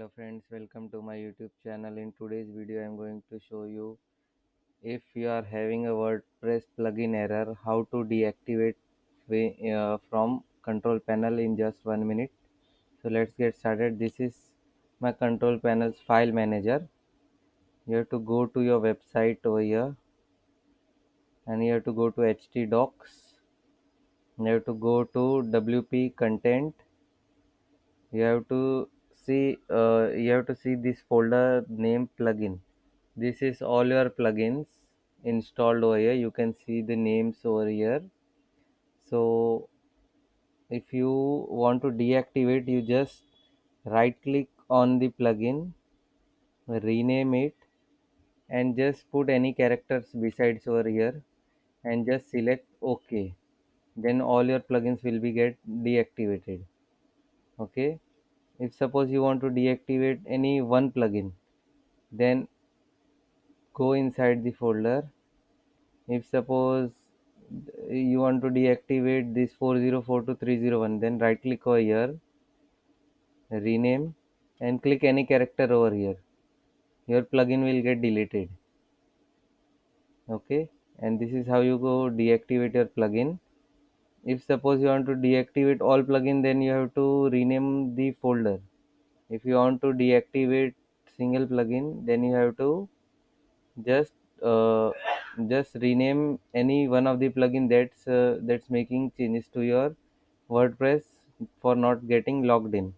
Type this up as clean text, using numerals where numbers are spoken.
Hello friends, welcome to my YouTube channel. In today's video I am going to show you if you are having a WordPress plugin error, how to deactivate from control panel in just 1 minute. So let's get started. This is my control panel's file manager. You have to go to your website over here and you have to go to htdocs. You have to go to wp content. You have to see this folder name plugin. This is all your plugins installed over here. You can see the names over here. So if you want to deactivate, you just right click on the plugin, rename it, and just put any characters besides over here and just select OK. Then all your plugins will be get deactivated. Okay. If suppose you want to deactivate any one plugin, then go inside the folder. If suppose you want to deactivate this 4042301, then right click over here, rename, and click any character over here. Your plugin will get deleted. Okay, and this is how you go deactivate your plugin. If suppose you want to deactivate all plugin, then you have to rename the folder. If you want to deactivate single plugin, then you have to just uh, just rename any one of the plugin that's making changes to your WordPress for not getting logged in.